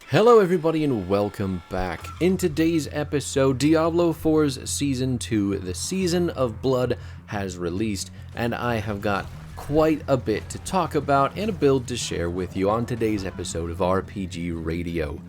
Hello everybody and welcome back. In today's episode, Diablo 4's Season 2, the Season of Blood, has released, and I have got quite a bit to talk about and a build to share with you on today's episode of RPG Radio.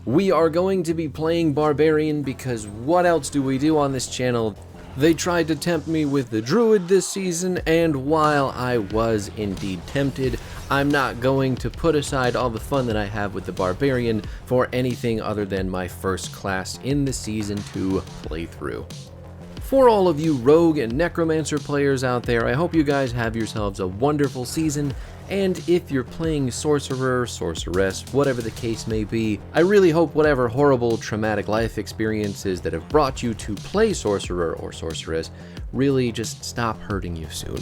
We are going to be playing Barbarian because what else do we do on this channel? They tried to tempt me with the Druid this season, and while I was indeed tempted, I'm not going to put aside all the fun that I have with the Barbarian for anything other than my first class in the Season 2 playthrough. For all of you Rogue and Necromancer players out there, I hope you guys have yourselves a wonderful season, and if you're playing Sorcerer, Sorceress, whatever the case may be, I really hope whatever horrible traumatic life experiences that have brought you to play Sorcerer or Sorceress really just stop hurting you soon.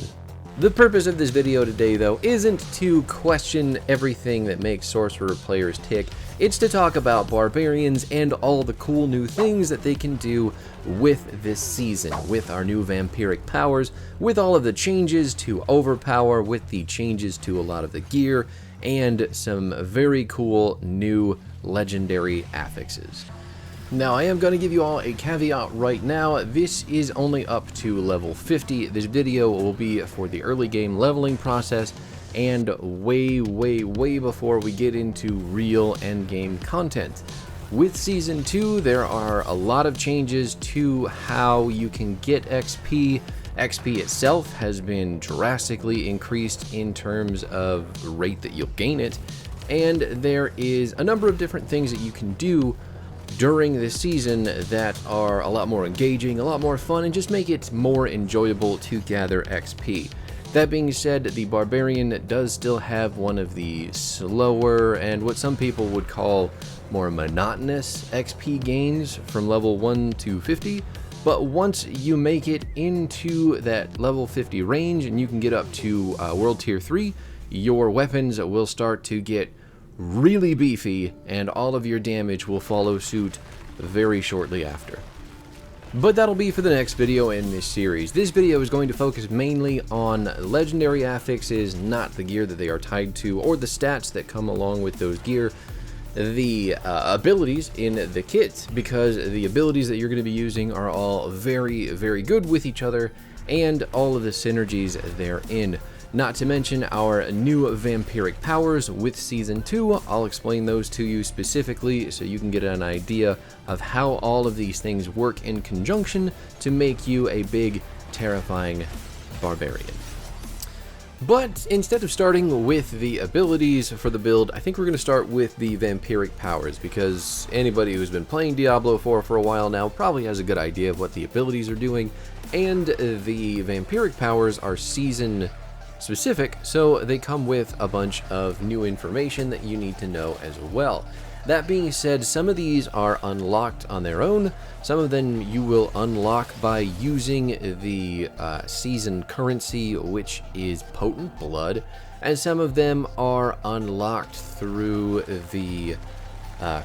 The purpose of this video today, though, isn't to question everything that makes Sorcerer players tick. It's to talk about Barbarians and all the cool new things that they can do with this season, with our new vampiric powers, with all of the changes to overpower, with the changes to a lot of the gear, and some very cool new legendary affixes. Now, I am going to give you all a caveat right now. This is only up to level 50. This video will be for the early game leveling process and way before we get into real endgame content. With Season 2, there are a lot of changes to how you can get XP. XP itself has been drastically increased in terms of the rate that you'll gain it, and there is a number of different things that you can do during this season that are a lot more engaging, a lot more fun, and just make it more enjoyable to gather XP. That being said, the Barbarian does still have one of the slower and what some people would call more monotonous XP gains from level 1 to 50, but once you make it into that level 50 range and you can get up to World Tier 3, your weapons will start to get really beefy, and all of your damage will follow suit very shortly after. But that'll be for the next video in this series. This video is going to focus mainly on legendary affixes, not the gear that they are tied to, or the stats that come along with those gear, the abilities in the kit, because the abilities that you're going to be using are all very good with each other, and all of the synergies therein. Not to mention our new vampiric powers with Season 2. I'll explain those to you specifically so you can get an idea of how all of these things work in conjunction to make you a big, terrifying barbarian. But instead of starting with the abilities for the build, I think we're going to start with the vampiric powers, because anybody who's been playing Diablo 4 for a while now probably has a good idea of what the abilities are doing, and the vampiric powers are season specific, so they come with a bunch of new information that you need to know as well. That being said, some of these are unlocked on their own, some of them you will unlock by using the season currency, which is Potent Blood, and some of them are unlocked through the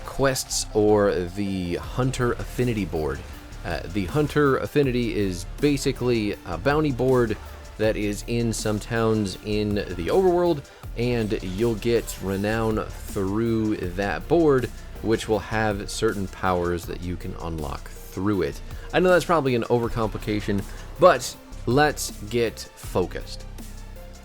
quests or the Hunter Affinity board. The Hunter Affinity is basically a bounty board that is in some towns in the overworld, and you'll get renown through that board, which will have certain powers that you can unlock through it. I know that's probably an overcomplication, but let's get focused.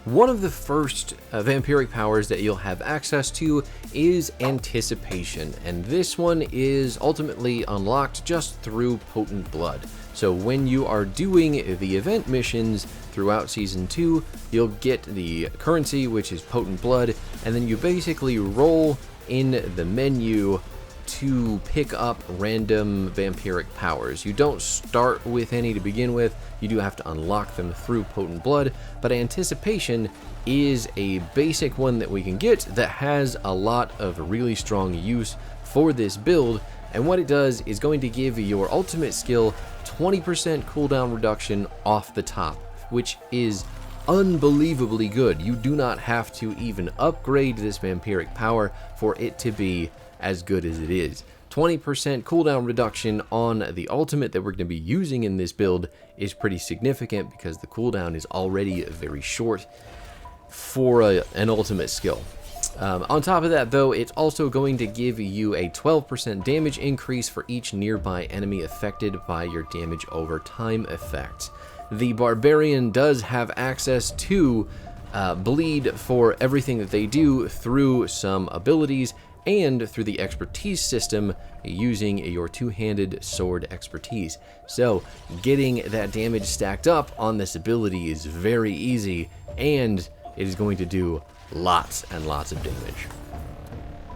One of the first vampiric powers that you'll have access to is Anticipation, and this one is ultimately unlocked just through Potent Blood. So when you are doing the event missions throughout Season 2, you'll get the currency, which is Potent Blood, and then you basically roll in the menu to pick up random vampiric powers. You don't start with any to begin with, you do have to unlock them through Potent Blood, but Anticipation is a basic one that we can get that has a lot of really strong use for this build, and what it does is going to give your ultimate skill 20% cooldown reduction off the top, which is unbelievably good. You do not have to even upgrade this vampiric power for it to be as good as it is. 20% cooldown reduction on the ultimate that we're going to be using in this build is pretty significant because the cooldown is already very short for an ultimate skill. On top of that, though, it's also going to give you a 12% damage increase for each nearby enemy affected by your damage over time effect. The barbarian does have access to bleed for everything that they do through some abilities and through the expertise system using your two-handed sword expertise. So getting that damage stacked up on this ability is very easy, and it is going to do lots and lots of damage.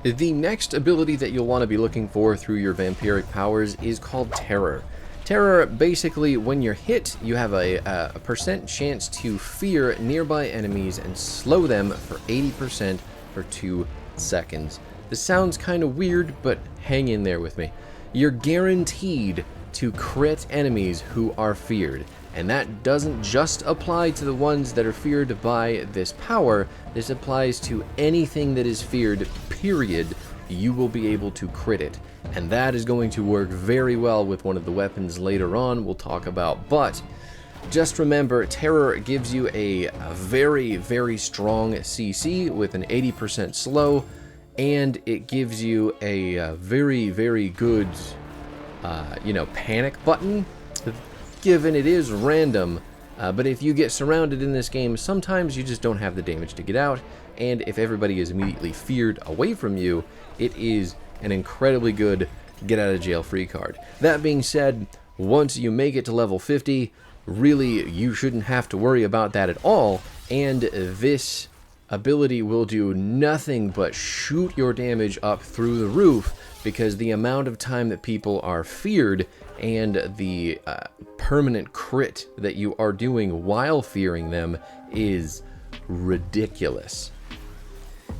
The next ability that you'll want to be looking for through your vampiric powers is called Terror. Terror, basically, when you're hit, you have a percent chance to fear nearby enemies and slow them for 80% for 2 seconds. This sounds kind of weird, but hang in there with me. You're guaranteed to crit enemies who are feared, and that doesn't just apply to the ones that are feared by this power. This applies to anything that is feared, period. You will be able to crit it, and that is going to work very well with one of the weapons later on we'll talk about. But just remember, Terror gives you a very, very strong CC with an 80% slow, and it gives you a very, very good, panic button, given it is random. But if you get surrounded in this game, sometimes you just don't have the damage to get out, and if everybody is immediately feared away from you, it is an incredibly good get-out-of-jail-free card. That being said, once you make it to level 50, really, you shouldn't have to worry about that at all, and this ability will do nothing but shoot your damage up through the roof, because the amount of time that people are feared and the permanent crit that you are doing while fearing them is ridiculous.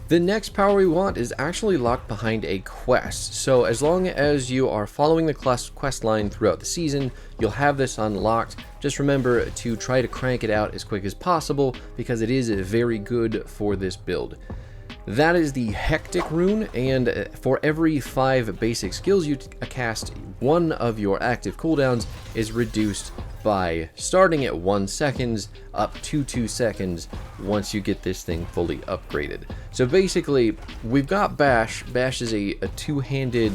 The next power we want is actually locked behind a quest. So as long as you are following the quest line throughout the season, you'll have this unlocked. Just remember to try to crank it out as quick as possible, because it is very good for this build. That is the Hectic rune, and for every 5 basic skills you cast, one of your active cooldowns is reduced by starting at 1 second up to 2 seconds once you get this thing fully upgraded. So basically, we've got Bash. Bash is a two-handed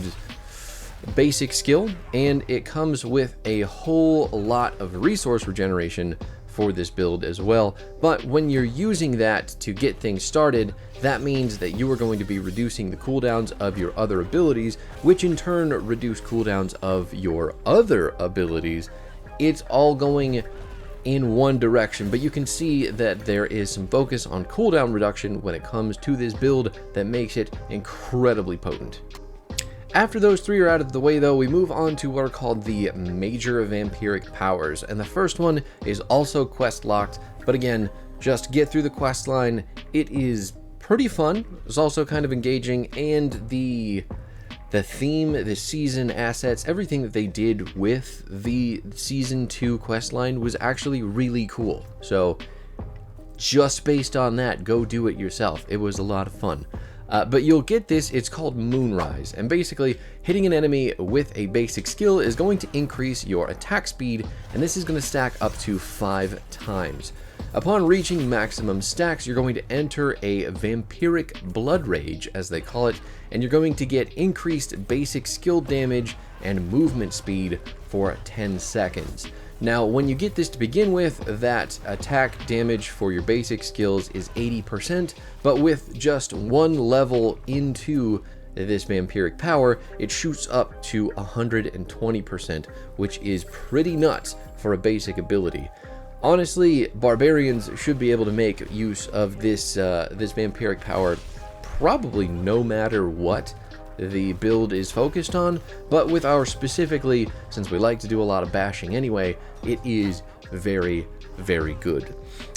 basic skill, and it comes with a whole lot of resource regeneration for this build as well. But when you're using that to get things started, that means that you are going to be reducing the cooldowns of your other abilities, which in turn reduce cooldowns of your other abilities. It's all going in one direction, but you can see that there is some focus on cooldown reduction when it comes to this build that makes it incredibly potent. After those 3 are out of the way, though, we move on to what are called the major vampiric powers, and the first one is also quest locked, but again, just get through the quest line. It is pretty fun. It's also kind of engaging, and the theme, the season assets, everything that they did with the season 2 quest line was actually really cool. So just based on that, go do it yourself. It was a lot of fun. But you'll get this, it's called Moonrise, and basically hitting an enemy with a basic skill is going to increase your attack speed, and this is going to stack up to 5 times. Upon reaching maximum stacks, you're going to enter a vampiric blood rage, as they call it, and you're going to get increased basic skill damage and movement speed for 10 seconds. Now, when you get this to begin with, that attack damage for your basic skills is 80%, but with just 1 level into this vampiric power, it shoots up to 120%, which is pretty nuts for a basic ability. Honestly, barbarians should be able to make use of this vampiric power probably no matter what the build is focused on, but with our specifically, since we like to do a lot of bashing anyway, it is very, very good.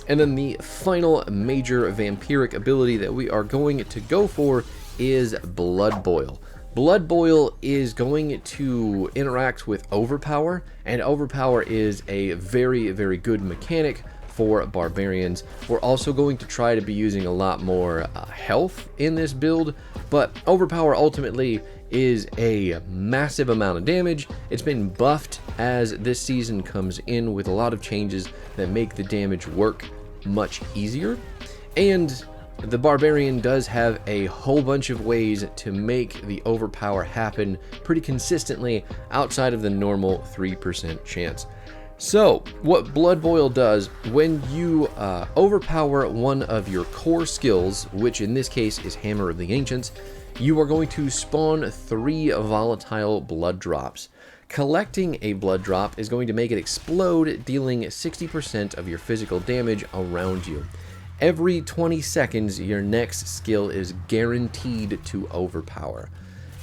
And then the final major vampiric ability that we are going to go for is Blood Boil. Blood Boil is going to interact with Overpower, and Overpower is a very, very good mechanic for barbarians. We're also going to try to be using a lot more health in this build, but Overpower ultimately is a massive amount of damage. It's been buffed as this season comes in with a lot of changes that make the damage work much easier, and the barbarian does have a whole bunch of ways to make the overpower happen pretty consistently outside of the normal 3% chance. So, what Blood Boil does, when you overpower one of your core skills, which in this case is Hammer of the Ancients, you are going to spawn 3 volatile blood drops. Collecting a blood drop is going to make it explode, dealing 60% of your physical damage around you. Every 20 seconds, your next skill is guaranteed to overpower.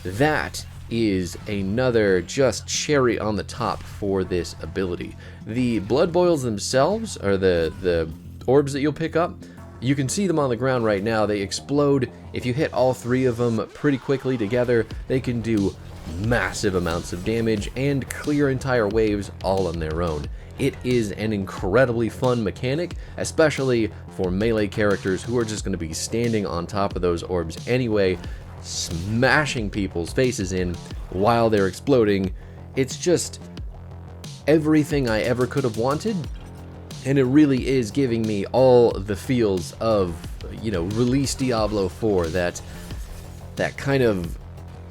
That is another just cherry on the top for this ability. The blood boils themselves, or the orbs that you'll pick up, you can see them on the ground right now. They explode. If you hit all 3 of them pretty quickly together, they can do massive amounts of damage and clear entire waves all on their own. It is an incredibly fun mechanic, especially for melee characters who are just going to be standing on top of those orbs anyway, smashing people's faces in while they're exploding. It's just everything I ever could have wanted, and it really is giving me all the feels of, you know, release Diablo 4, that kind of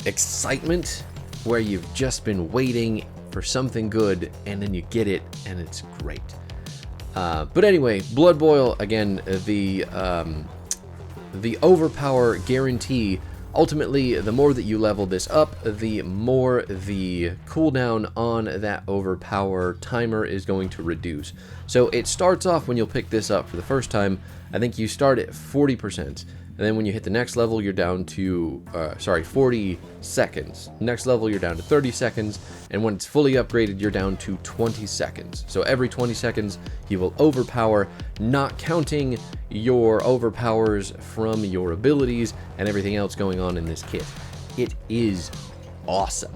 excitement where you've just been waiting for something good and then you get it and it's great. But anyway, Blood Boil, again, the overpower guarantee. Ultimately, the more that you level this up, the more the cooldown on that overpower timer is going to reduce. So it starts off, when you'll pick this up for the first time, I think you start at 40%. And then when you hit the next level, you're down to, 40 seconds. Next level, you're down to 30 seconds. And when it's fully upgraded, you're down to 20 seconds. So every 20 seconds, you will overpower, not counting your overpowers from your abilities and everything else going on in this kit. It is awesome.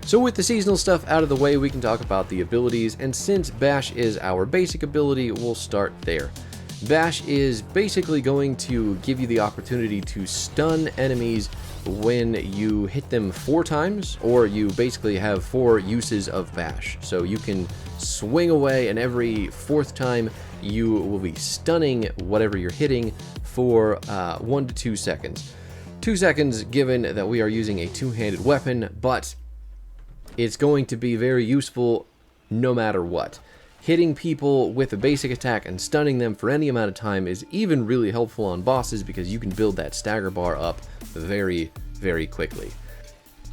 So with the seasonal stuff out of the way, we can talk about the abilities. And since Bash is our basic ability, we'll start there. Bash is basically going to give you the opportunity to stun enemies when you hit them 4 times, or you basically have 4 uses of Bash. So you can swing away, and every 4th time you will be stunning whatever you're hitting for 1 to 2 seconds. 2 seconds given that we are using a 2-handed weapon, but it's going to be very useful no matter what. Hitting people with a basic attack and stunning them for any amount of time is even really helpful on bosses, because you can build that stagger bar up very, very quickly.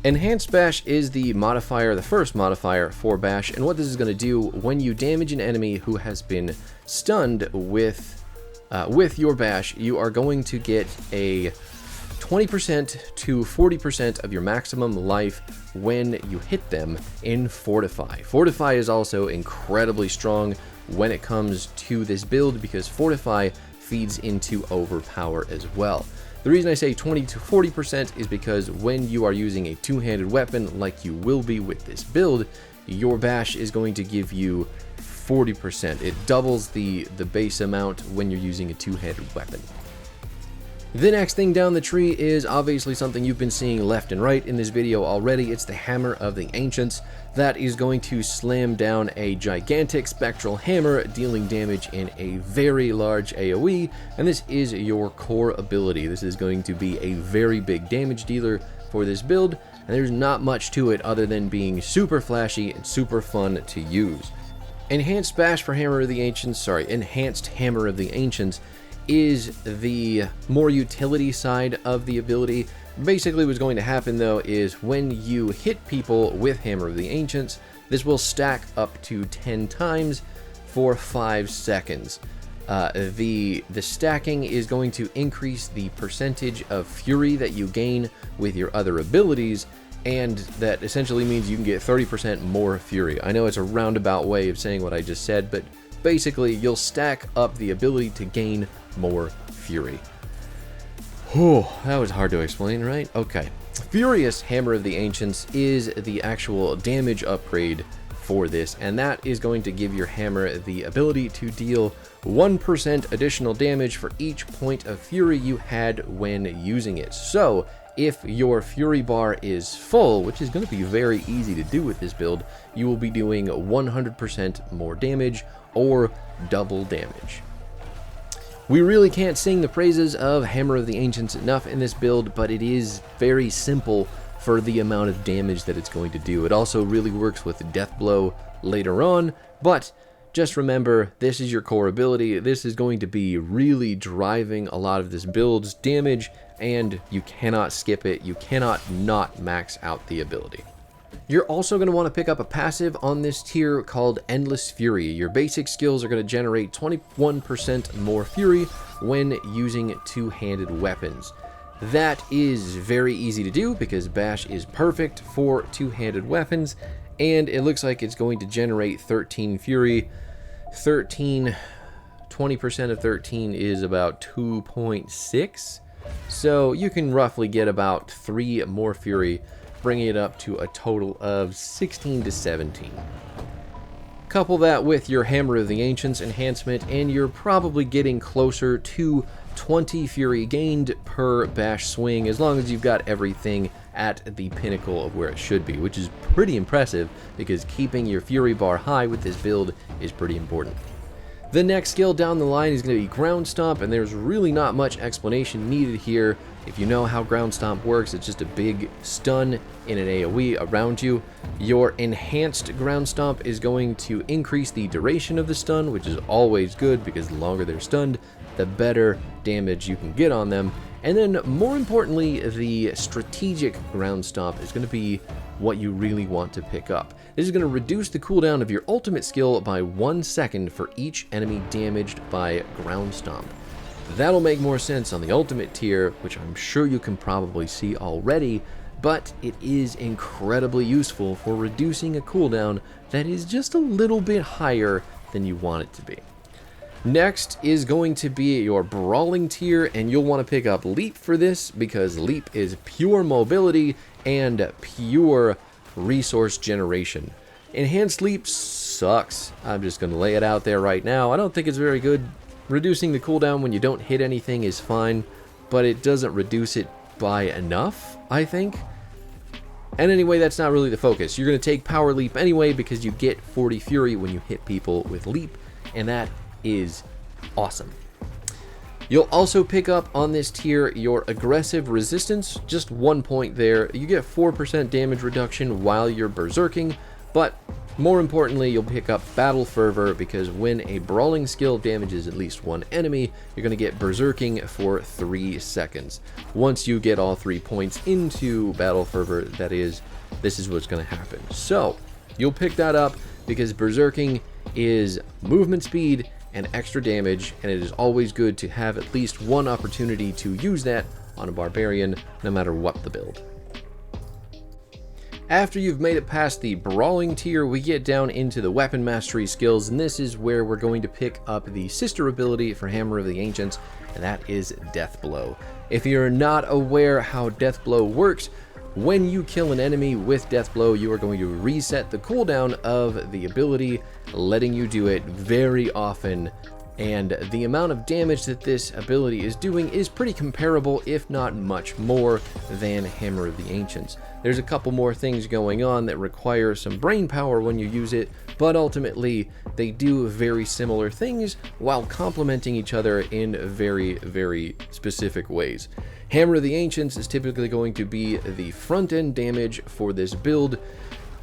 Enhanced Bash is the modifier, the first modifier for Bash, and what this is going to do when you damage an enemy who has been stunned with your Bash, you are going to get a 20% to 40% of your maximum life when you hit them in Fortify. Fortify is also incredibly strong when it comes to this build, because Fortify feeds into Overpower as well. The reason I say 20 to 40% is because when you are using a 2-handed weapon like you will be with this build, your Bash is going to give you 40%. It doubles the base amount when you're using a 2-handed weapon. The next thing down the tree is obviously something you've been seeing left and right in this video already. It's the Hammer of the Ancients. That is going to slam down a gigantic spectral hammer, dealing damage in a very large AoE, and this is your core ability. This is going to be a very big damage dealer for this build, and there's not much to it other than being super flashy and super fun to use. Enhanced Hammer of the Ancients is the more utility side of the ability. Basically what's going to happen though is when you hit people with Hammer of the Ancients, this will stack up to 10 times for 5 seconds. The stacking is going to increase the percentage of fury that you gain with your other abilities, and that essentially means you can get 30% more fury. I know it's a roundabout way of saying what I just said, but basically you'll stack up the ability to gain more fury. Whew, that was hard to explain, right? Okay. Furious Hammer of the Ancients is the actual damage upgrade for this, and that is going to give your hammer the ability to deal 1% additional damage for each point of fury you had when using it. So if your fury bar is full, which is going to be very easy to do with this build, you will be doing 100% more damage or double damage. We really can't sing the praises of Hammer of the Ancients enough in this build, but it is very simple for the amount of damage that it's going to do. It also really works with Death Blow later on, but just remember, this is your core ability. This is going to be really driving a lot of this build's damage, and you cannot skip it. You cannot not max out the ability. You're also going to want to pick up a passive on this tier called Endless Fury. Your basic skills are going to generate 21% more fury when using two-handed weapons. That is very easy to do because Bash is perfect for two-handed weapons, and it looks like it's going to generate 13 fury. 20% of 13 is about 2.6, so you can roughly get about 3 more fury, bringing it up to a total of 16 to 17. Couple that with your Hammer of the Ancients enhancement, and you're probably getting closer to 20 fury gained per bash swing, as long as you've got everything at the pinnacle of where it should be, which is pretty impressive because keeping your fury bar high with this build is pretty important. The next skill down the line is going to be Ground Stomp, and there's really not much explanation needed here. If you know how Ground Stomp works, it's just a big stun in an AoE around you. Your enhanced Ground Stomp is going to increase the duration of the stun, which is always good because the longer they're stunned, the better damage you can get on them. And then more importantly, the strategic Ground Stomp is going to be what you really want to pick up. This is going to reduce the cooldown of your ultimate skill by 1 second for each enemy damaged by Ground Stomp. That'll make more sense on the ultimate tier, which I'm sure you can probably see already, but it is incredibly useful for reducing a cooldown that is just a little bit higher than you want it to be. Next is going to be your Brawling tier, and you'll want to pick up Leap for this because Leap is pure mobility and pure resource generation. Enhanced Leap sucks. I'm just going to lay it out there right now. I don't think it's very good. Reducing the cooldown when you don't hit anything is fine, but it doesn't reduce it by enough, I think. And anyway, that's not really the focus. You're going to take Power Leap anyway because you get 40 Fury when you hit people with Leap, and that is awesome. You'll also pick up on this tier your Aggressive Resistance, just 1 point there. You get 4% damage reduction while you're berserking, but more importantly, you'll pick up Battle Fervor because when a brawling skill damages at least one enemy, you're going to get berserking for 3 seconds. Once you get all 3 points into Battle Fervor, this is what's going to happen. So you'll pick that up because berserking is movement speed and extra damage, and it is always good to have at least one opportunity to use that on a barbarian, no matter what the build. After you've made it past the Brawling tier, we get down into the Weapon Mastery skills, and this is where we're going to pick up the sister ability for Hammer of the Ancients, and that is Death Blow. If you're not aware how Death Blow works, when you kill an enemy with Death Blow, you are going to reset the cooldown of the ability, letting you do it very often, and the amount of damage that this ability is doing is pretty comparable, if not much more, than Hammer of the Ancients. There's a couple more things going on that require some brain power when you use it, but ultimately they do very similar things while complementing each other in very, very specific ways. Hammer of the Ancients is typically going to be the front-end damage for this build,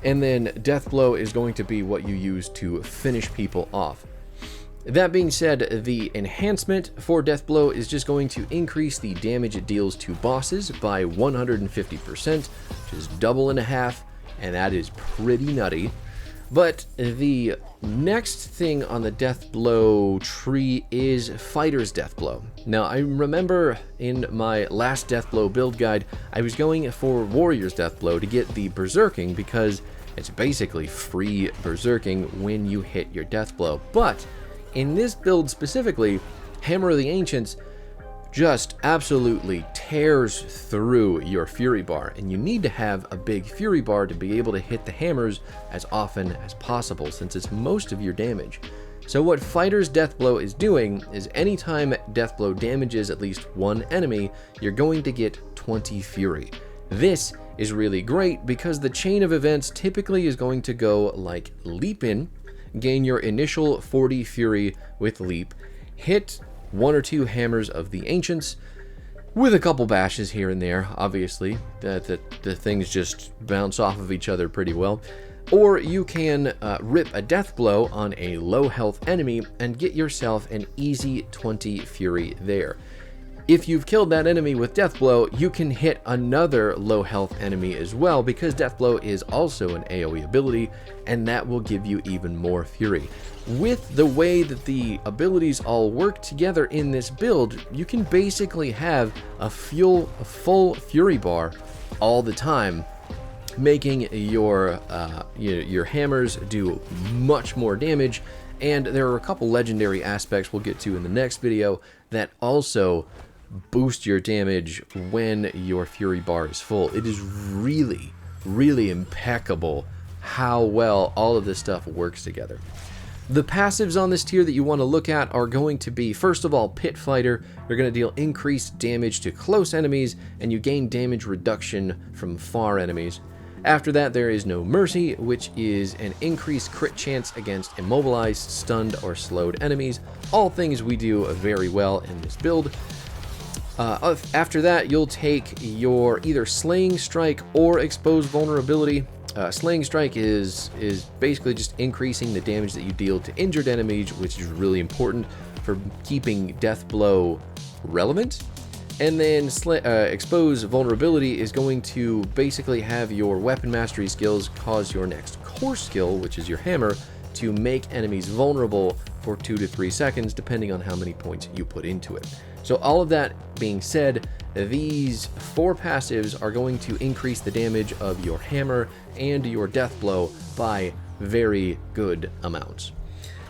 and then Death Blow is going to be what you use to finish people off. That being said, the enhancement for Death Blow is just going to increase the damage it deals to bosses by 150%, which is double and a half, and that is pretty nutty. But the next thing on the Death Blow tree is Fighter's Death Blow. Now, I remember in my last Death Blow build guide, I was going for Warrior's Death Blow to get the Berserking because it's basically free Berserking when you hit your Death Blow. But in this build specifically, Hammer of the Ancients just absolutely tears through your Fury bar, and you need to have a big Fury bar to be able to hit the hammers as often as possible, since it's most of your damage. So what Fighter's Death Blow is doing is anytime Death Blow damages at least one enemy, you're going to get 20 Fury. This is really great because the chain of events typically is going to go like Leap in, gain your initial 40 Fury with Leap, hit 1 or 2 hammers of the ancients, with a couple bashes here and there, obviously. The things just bounce off of each other pretty well. Or you can rip a death blow on a low health enemy and get yourself an easy 20 fury there. If you've killed that enemy with death blow, you can hit another low health enemy as well, because death blow is also an AoE ability, and that will give you even more fury. With the way that the abilities all work together in this build, you can basically have a full fury bar all the time, making your hammers do much more damage. And there are a couple legendary aspects we'll get to in the next video that also boost your damage when your fury bar is full. It is really, really impeccable how well all of this stuff works together. The passives on this tier that you want to look at are going to be, first of all, Pit Fighter. You're going to deal increased damage to close enemies, and you gain damage reduction from far enemies. After that, there is No Mercy, which is an increased crit chance against immobilized, stunned, or slowed enemies. All things we do very well in this build. After that, you'll take your either Slaying Strike or Expose Vulnerability. Slaying Strike is basically just increasing the damage that you deal to injured enemies, which is really important for keeping Death Blow relevant. And then Expose Vulnerability is going to basically have your Weapon Mastery skills cause your next core skill, which is your Hammer, to make enemies vulnerable for 2 to 3 seconds, depending on how many points you put into it. So all of that being said, these 4 passives are going to increase the damage of your Hammer and your Death Blow by very good amounts.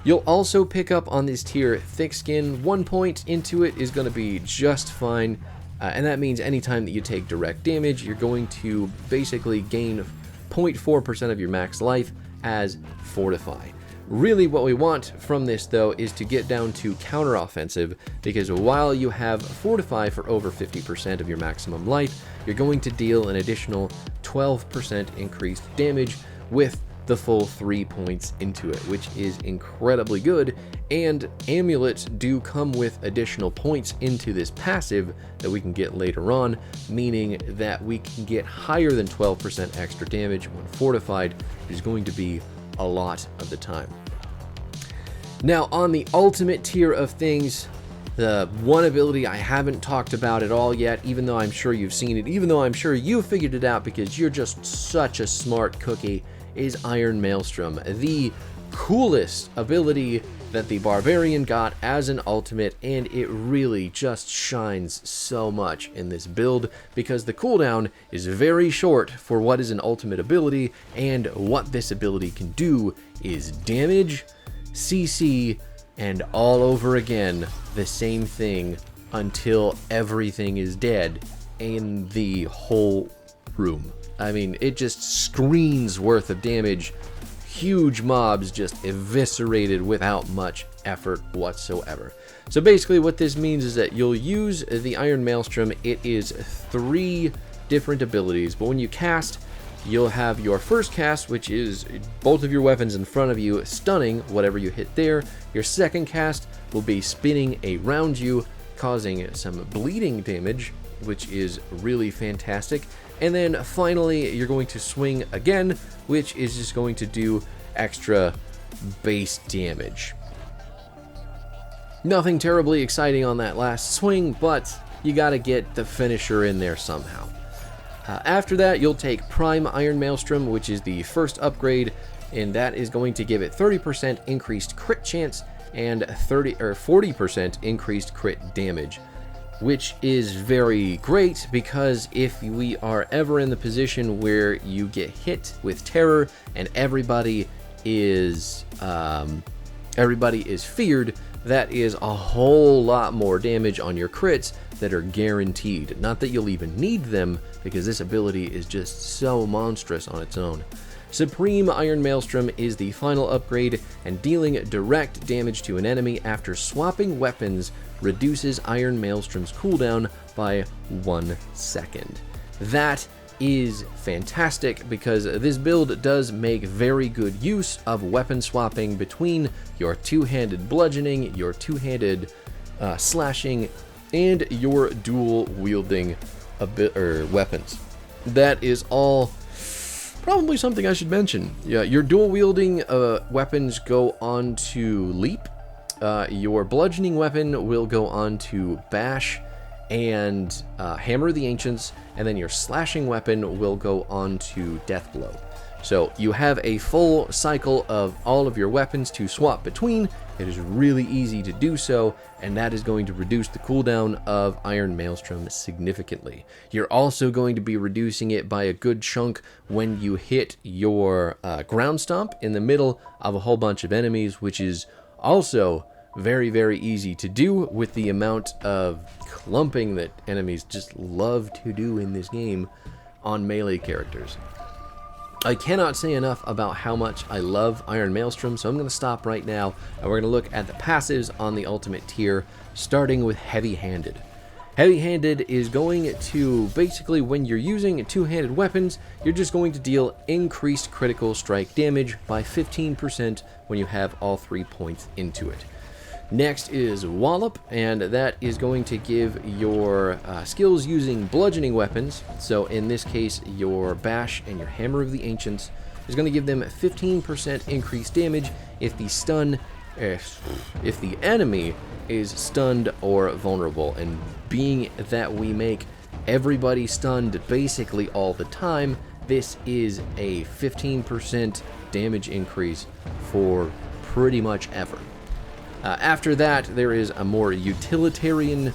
You'll also pick up on this tier Thick Skin. 1 point into it is going to be just fine, and that means anytime that you take direct damage, you're going to basically gain 0.4% of your max life as Fortify. Really what we want from this, though, is to get down to counter-offensive, because while you have Fortify for over 50% of your maximum life, you're going to deal an additional 12% increased damage with the full 3 points into it, which is incredibly good. And amulets do come with additional points into this passive that we can get later on, meaning that we can get higher than 12% extra damage when fortified, which is going to be a lot of the time. Now, on the ultimate tier of things, the one ability I haven't talked about at all yet, even though I'm sure you've seen it, even though I'm sure you figured it out because you're just such a smart cookie, is Iron Maelstrom, the coolest ability that the Barbarian got as an ultimate, and it really just shines so much in this build because the cooldown is very short for what is an ultimate ability, and what this ability can do is damage, CC, and all over again the same thing until everything is dead in the whole room. I mean, it just screens worth of damage. Huge mobs just eviscerated without much effort whatsoever. So basically what this means is that you'll use the Iron Maelstrom. It is 3 different abilities, but when you cast, you'll have your first cast, which is both of your weapons in front of you, stunning whatever you hit there. Your second cast will be spinning around you, causing some bleeding damage, which is really fantastic. And then finally, you're going to swing again, which is just going to do extra base damage. Nothing terribly exciting on that last swing, but you gotta get the finisher in there somehow. After that, you'll take Prime Iron Maelstrom, which is the first upgrade, and that is going to give it 30% increased crit chance and 40% increased crit damage, which is very great because if we are ever in the position where you get hit with terror and everybody is feared, that is a whole lot more damage on your crits that are guaranteed. Not that you'll even need them, because this ability is just so monstrous on its own. Supreme Iron Maelstrom is the final upgrade, and dealing direct damage to an enemy after swapping weapons reduces Iron Maelstrom's cooldown by 1 second. That is fantastic because this build does make very good use of weapon swapping between your two-handed bludgeoning, your two-handed slashing, and your dual wielding weapons. That is all probably something I should mention. Yeah, your dual wielding weapons go on to leap. Your bludgeoning weapon will go on to bash and hammer of the ancients, and then your slashing weapon will go on to death blow. So you have a full cycle of all of your weapons to swap between. It is really easy to do so, and that is going to reduce the cooldown of Iron Maelstrom significantly. You're also going to be reducing it by a good chunk when you hit your ground stomp in the middle of a whole bunch of enemies, which is also very, very easy to do with the amount of clumping that enemies just love to do in this game on melee characters. I cannot say enough about how much I love Iron Maelstrom, so I'm going to stop right now, and we're going to look at the passives on the ultimate tier, starting with Heavy-Handed. Heavy-Handed is going to, basically, when you're using two-handed weapons, you're just going to deal increased critical strike damage by 15% when you have all 3 points into it. Next is Wallop, and that is going to give your skills using bludgeoning weapons. So in this case, your Bash and your Hammer of the Ancients is going to give them 15% increased damage if the enemy is stunned or vulnerable. And being that we make everybody stunned basically all the time, this is a 15% damage increase for pretty much ever. After that, there is a more utilitarian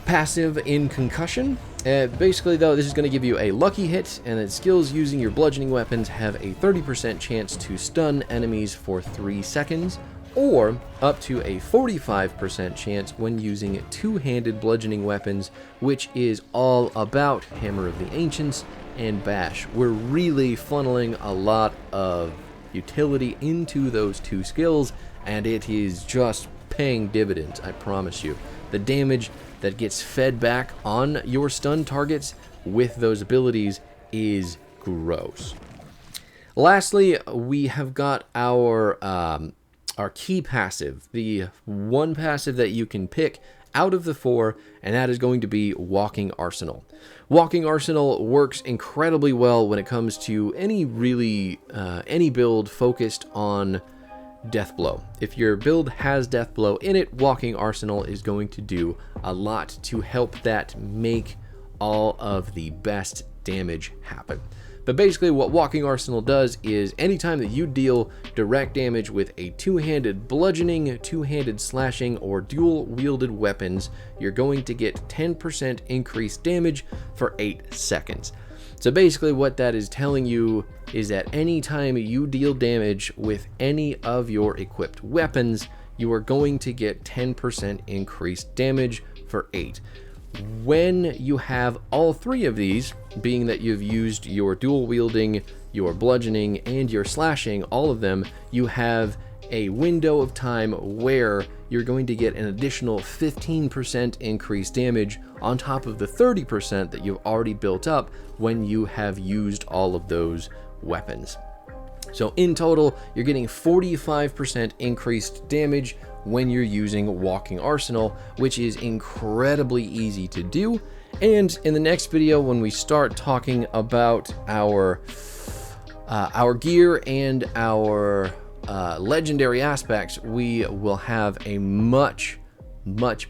passive in Concussion. Basically, though, this is going to give you a lucky hit, and then skills using your bludgeoning weapons have a 30% chance to stun enemies for 3 seconds, or up to a 45% chance when using two-handed bludgeoning weapons, which is all about Hammer of the Ancients and Bash. We're really funneling a lot of utility into those two skills, and it is just paying dividends, I promise you. The damage that gets fed back on your stun targets with those abilities is gross. Lastly, we have got our key passive, the one passive that you can pick out of the 4, and that is going to be Walking Arsenal. Walking Arsenal works incredibly well when it comes to any build focused on Death Blow. If your build has Death Blow in it, Walking Arsenal is going to do a lot to help that make all of the best damage happen. But basically what Walking Arsenal does is anytime that you deal direct damage with a two-handed bludgeoning, two-handed slashing, or dual-wielded weapons, you're going to get 10% increased damage for 8 seconds. So basically what that is telling you is that anytime you deal damage with any of your equipped weapons, you are going to get 10% increased damage for 8. When you have all 3 of these, being that you've used your dual wielding, your bludgeoning, and your slashing, all of them, you have a window of time where you're going to get an additional 15% increased damage on top of the 30% that you've already built up when you have used all of those weapons. So in total, you're getting 45% increased damage when you're using Walking Arsenal, which is incredibly easy to do. And in the next video, when we start talking about our gear and our legendary aspects, we will have a much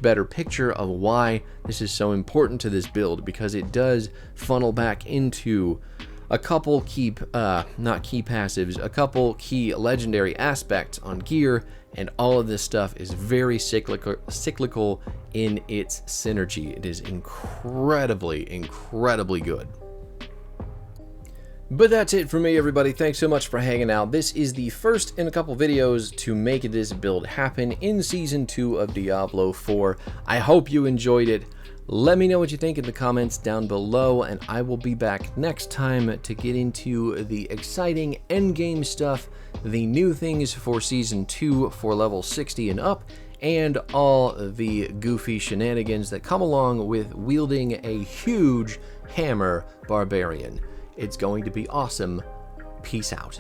better picture of why this is so important to this build, because it does funnel back into a couple key, not key passives, a couple key legendary aspects on gear, and all of this stuff is very cyclical in its synergy. It is incredibly good. But that's it for me, everybody. Thanks so much for hanging out. This is the first in a couple videos to make this build happen in Season 2 of Diablo 4. I hope you enjoyed it. Let me know what you think in the comments down below, and I will be back next time to get into the exciting endgame stuff, the new things for Season 2 for level 60 and up, and all the goofy shenanigans that come along with wielding a huge hammer barbarian. It's going to be awesome. Peace out.